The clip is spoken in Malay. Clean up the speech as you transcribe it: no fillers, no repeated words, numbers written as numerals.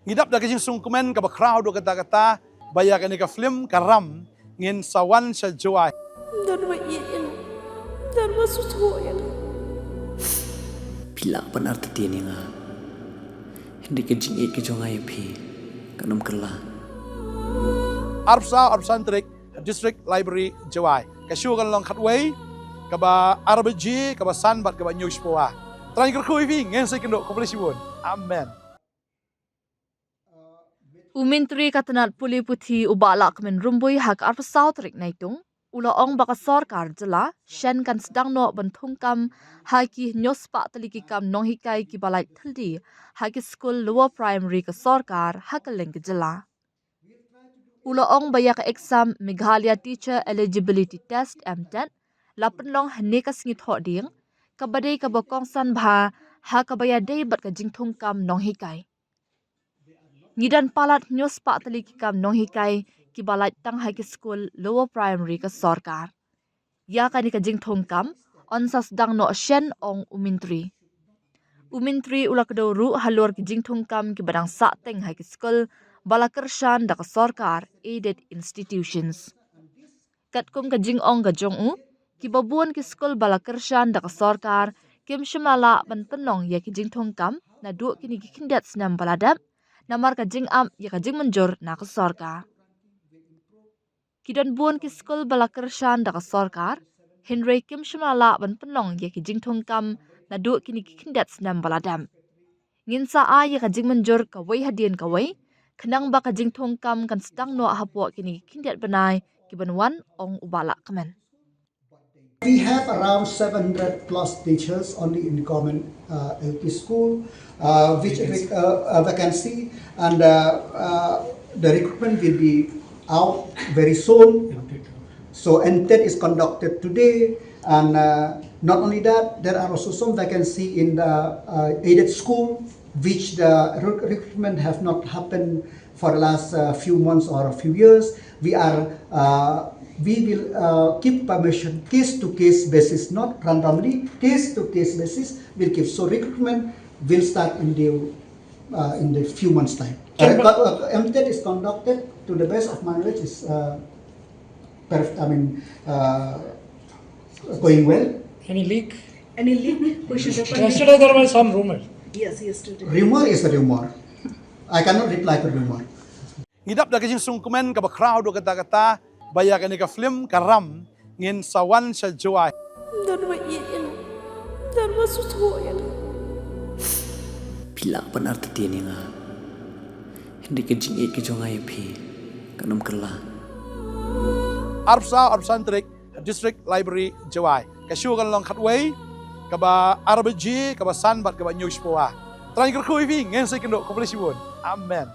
Ngidap da kajing sungkumen ka ba crowd do kata-kata bayakan ni ka film karam ngin sawan sa joy. Dan iyan dan masusuyan. Pila pan arti tiani nga. Hindi kajing ik kajong pi kanam kala. Arpsan Trik District Library Joy. Kasyu kan long khatway ka ba RBG ka ba sanbat ka ba news po ah. Try kerkuy pi ngin sa kendo komplisibon. Amen. Umintri katanat puli puthi ubalak men rumboy hak arpasaw trik naitung. Ula ong baka sorkar jela, shen kan sedang no bentung kam haki nyospa teliki kam nong hikai ki balai thaldi haki school lower primary ke sorkar hakaleng ke jela. Ula ong bayak exam Meghalaya Teacher Eligibility Test MTET, lapan long hane ka singit ho ding, kabadai ka bakong san bha ha kabaya day bat ka jingtung kam nong hikai. Ngidan palat nyos pak teliki kam nong hikai ki balai tang high school lower primary ka sorkar. Ya kani ka jing thong kam on sas dang no shen ong umintri. Umintri ula kedo ru halor ki jing thong kam ki badang sa teng high school balakershan da ka sorkar aided institutions. Kat kum ka jing ong ka jong u ki babuan ki school balakershan da ka sorkar kim shimala ban penong ya ki jing thong kam na du kini ki kindat snam baladap namar ka jing am ya ka jing menjur na ka sorkar. Kidan buon ki school balakershan da ka sorkar, Henry Kim Shimala ban penong ya ki jing thong kam na du kini ki kindat snam baladam. Ngin sa a ya ka jing menjur ka wei hadian ka wei, kenang ba ka jing thong kam kan sedang no hapo kini ki kindat benai ki banwan ong ubala kamen. We have around 700 plus teachers only in the government LP school, which vacancy, and the recruitment will be out very soon. So NTET is conducted today, and not only that, there are also some vacancy in the aided school, which the recruitment have not happened for the last few months or a few years. We will keep permission case-to-case basis, not randomly, case-to-case basis will keep. So recruitment will start in the few months' time. MTET is conducted to the best of my knowledge is going well. Any leak? Any leak? We should open. Yesterday there was some rumor. Yes, yesterday. Rumor is a rumor. I cannot reply to rumor. Ngidap da kajing sungkumen ka ba crowd do kata-kata bayakan ni ka film karam ngin sawan sa joy. Dan iyan dan masusuyan. Pila pan arti tiani nga. Hindi kajing ik kajong pi kanam kala. Arpsan Trik District Library Joy. Kasyu kan long khatway ka ba RBG ka ba sanbat ka ba news po ah. Try kerkuy pi ngin sa kendo komplisibon. Amen.